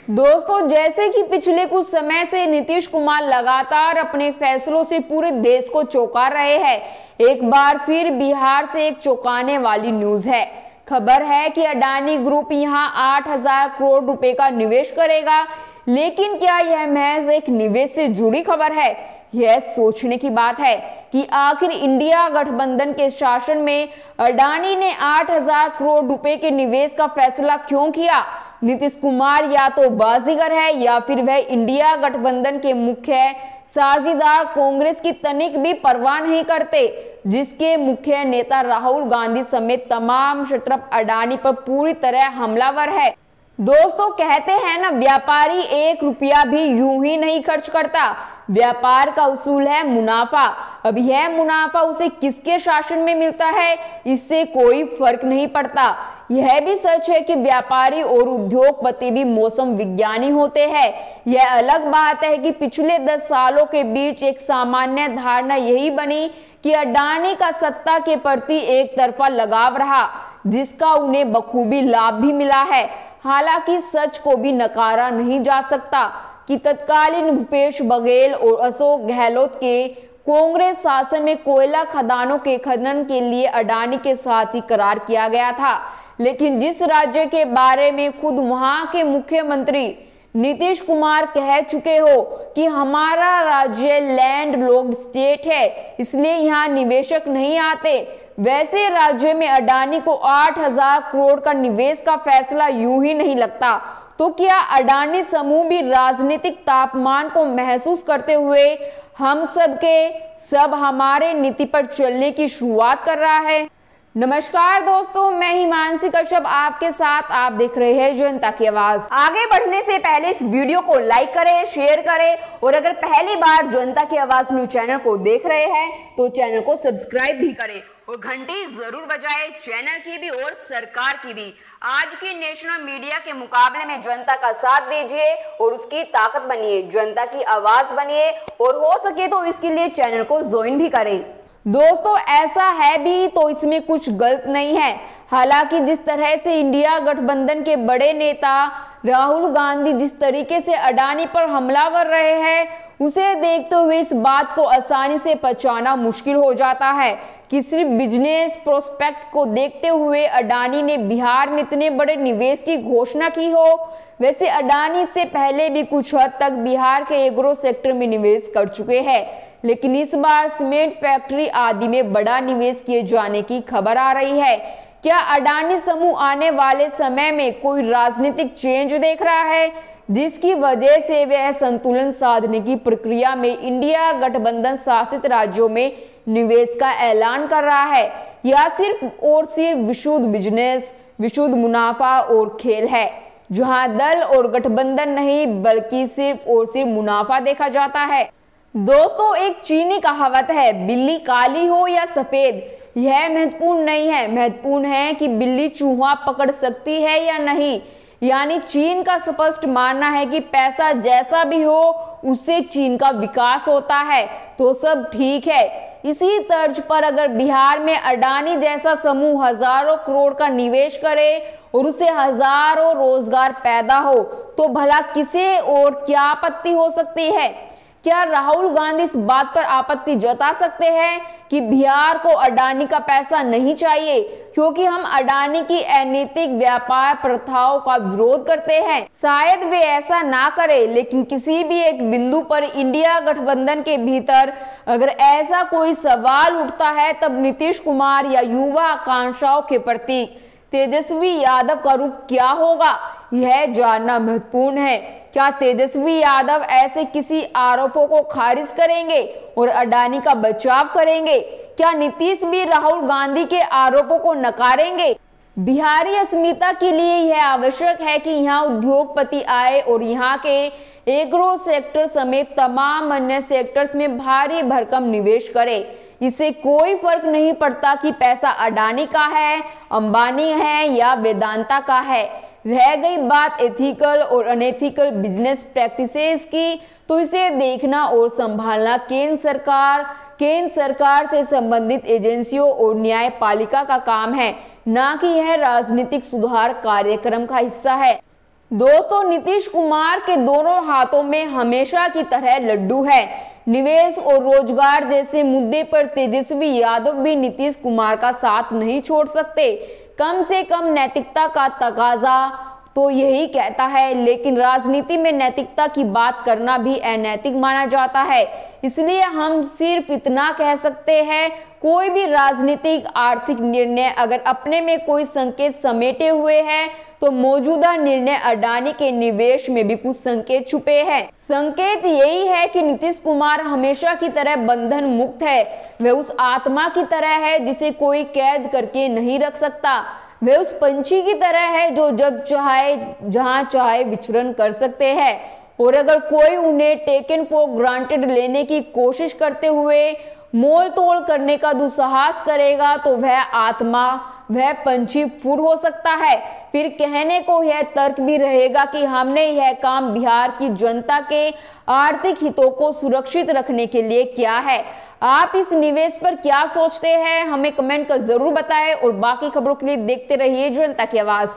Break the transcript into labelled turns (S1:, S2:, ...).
S1: दोस्तों, जैसे कि पिछले कुछ समय से नीतीश कुमार लगातार अपने फैसलों से पूरे देश को चौंका रहे हैं। एक बार फिर बिहार से एक चौंकाने वाली न्यूज है। खबर है कि अडानी ग्रुप यहां 8,000 करोड़ रुपए का निवेश करेगा। लेकिन क्या यह महज एक निवेश से जुड़ी खबर है? यह सोचने की बात है कि आखिर इंडिया गठबंधन के शासन में अडानी ने 8,000 करोड़ रुपए के निवेश का फैसला क्यों किया? नीतीश कुमार या तो बाजीगर है या फिर वह इंडिया गठबंधन के मुख्य साझेदार कांग्रेस की तनिक भी परवाह नहीं करते, जिसके मुख्य नेता राहुल गांधी समेत तमाम क्षेत्र अडानी पर पूरी तरह हमलावर है। दोस्तों, कहते हैं ना, व्यापारी 1 रुपया भी यूं ही नहीं खर्च करता। व्यापार का उसूल है मुनाफा। अब यह मुनाफा उसे किसके शासन में मिलता है, इससे कोई फर्क नहीं पड़ता। यह भी सच है कि व्यापारी और उद्योगपति भी मौसम विज्ञानी होते हैं। यह अलग बात है कि पिछले 10 सालों के बीच एक सामान्य धारणा यही बनी कि अडानी का सत्ता के प्रति एक तरफा लगाव रहा, जिसका उन्हें बखूबी लाभ भी मिला है। हालांकि सच को भी नकारा नहीं जा सकता कि तत्कालीन भूपेश बघेल और अशोक गहलोत के कांग्रेस शासन में कोयला खदानों के खनन के लिए अडानी के साथ ही करार किया गया था। लेकिन जिस राज्य के बारे में खुद वहां के मुख्यमंत्री नीतीश कुमार कह चुके हो कि हमारा राज्य लैंडलॉक्ड स्टेट है, इसलिए यहाँ निवेशक नहीं आते, वैसे राज्य में अडानी को 8,000 करोड़ का निवेश का फैसला यूं ही नहीं लगता। तो क्या अडानी समूह भी राजनीतिक तापमान को महसूस करते हुए हम सब हमारे नीति पर चलने की शुरुआत कर रहा है? नमस्कार दोस्तों, मैं हिमांशी कश्यप आपके साथ। आप देख रहे हैं जनता की आवाज। आगे बढ़ने से पहले इस वीडियो को लाइक करें, शेयर करें और अगर पहली बार जनता की आवाज न्यूज चैनल को देख रहे हैं तो चैनल को सब्सक्राइब भी करें और घंटी जरूर बजाएं, चैनल की भी और सरकार की भी। आज की नेशनल मीडिया के मुकाबले में जनता का साथ दीजिए और उसकी ताकत बनिए, जनता की आवाज बनिए और हो सके तो इसके लिए चैनल को ज्वाइन भी करें। दोस्तों, ऐसा है भी तो इसमें कुछ गलत नहीं है। हालांकि जिस तरह से इंडिया गठबंधन के बड़े नेता राहुल गांधी जिस तरीके से अडानी पर हमलावर रहे हैं, उसे देखते हुए इस बात को आसानी से पहचानना मुश्किल हो जाता है कि सिर्फ बिजनेस प्रोस्पेक्ट को देखते हुए अडानी ने बिहार में इतने बड़े निवेश की घोषणा की हो। वैसे अडानी से पहले भी कुछ हद तक बिहार के एग्रो सेक्टर में निवेश कर चुके हैं, लेकिन इस बार सीमेंट फैक्ट्री आदि में बड़ा निवेश किए जाने की खबर आ रही है। क्या अडानी समूह आने वाले समय में कोई राजनीतिक चेंज देख रहा है, जिसकी वजह से वह संतुलन साधने की प्रक्रिया में इंडिया गठबंधन शासित राज्यों में निवेश का ऐलान कर रहा है, या सिर्फ और सिर्फ विशुद्ध बिजनेस, विशुद्ध मुनाफा और खेल है, जहां दल और गठबंधन नहीं बल्कि सिर्फ और सिर्फ मुनाफा देखा जाता है? दोस्तों, एक चीनी कहावत है, बिल्ली काली हो या सफेद, यह महत्वपूर्ण नहीं है। महत्वपूर्ण है कि बिल्ली चूहा पकड़ सकती है या नहीं। यानी चीन का स्पष्ट मानना है कि पैसा जैसा भी हो उससे चीन का विकास होता है, तो सब ठीक है। इसी तर्ज पर अगर बिहार में अडानी जैसा समूह हजारों करोड़ का निवेश करे और उसे हजारों रोजगार पैदा हो, तो भला किसे और क्या आपत्ति हो सकती है? क्या राहुल गांधी इस बात पर आपत्ति जता सकते हैं कि बिहार को अडानी का पैसा नहीं चाहिए क्योंकि हम अडानी की अनैतिक व्यापार प्रथाओं का विरोध करते हैं? शायद वे ऐसा ना करें, लेकिन किसी भी एक बिंदु पर इंडिया गठबंधन के भीतर अगर ऐसा कोई सवाल उठता है, तब नीतीश कुमार या युवा आकांक्षाओं के प्रति तेजस्वी यादव का रुख क्या होगा, यह जानना महत्वपूर्ण है। क्या तेजस्वी यादव ऐसे किसी आरोपों को खारिज करेंगे और अडानी का बचाव करेंगे? क्या नीतीश भी राहुल गांधी के आरोपों को नकारेंगे? बिहारी अस्मिता के लिए यह आवश्यक है कि यहाँ उद्योगपति आए और यहाँ के एग्रो सेक्टर समेत तमाम अन्य सेक्टर्स में भारी भरकम निवेश करे। इससे कोई फर्क नहीं पड़ता कि पैसा अडानी का है, अंबानी है या वेदांता का है। रह गई बात एथिकल और अनएथिकल बिजनेस प्रैक्टिसेस की, तो इसे देखना और संभालना केंद्र सरकार से संबंधित एजेंसियों और न्यायपालिका का काम है, ना कि यह राजनीतिक सुधार कार्यक्रम का हिस्सा है। दोस्तों, नीतीश कुमार के दोनों हाथों में हमेशा की तरह लड्डू है। निवेश और रोजगार जैसे मुद्दे पर तेजस्वी यादव भी नीतीश कुमार का साथ नहीं छोड़ सकते। कम से कम नैतिकता का तकाजा तो यही कहता है, लेकिन राजनीति में नैतिकता की बात करना भी अनैतिक माना जाता है। इसलिए हम सिर्फ इतना कह सकते हैं, कोई भी राजनीतिक आर्थिक निर्णय अगर अपने में कोई संकेत समेटे हुए हैं तो मौजूदा निर्णय अडानी के निवेश में भी कुछ संकेत छुपे हैं। संकेत यही है कि नीतीश कुमार हमेशा की तरह बंधन मुक्त है। वह उस आत्मा की तरह है जिसे कोई कैद करके नहीं रख सकता। वे उस पंछी की तरह है जो जब चाहे जहां चाहे विचरण कर सकते हैं, और अगर कोई उन्हें टेकन फॉर ग्रांटेड लेने की कोशिश करते हुए मोल तोल करने का दुस्साहस करेगा तो वह आत्मा, वह पंछी फुर हो सकता है। फिर कहने को यह तर्क भी रहेगा कि हमने यह काम बिहार की जनता के आर्थिक हितों को सुरक्षित रखने के लिए किया है। आप इस निवेश पर क्या सोचते हैं, हमें कमेंट कर जरूर बताएं, और बाकी खबरों के लिए देखते रहिए जनता की आवाज।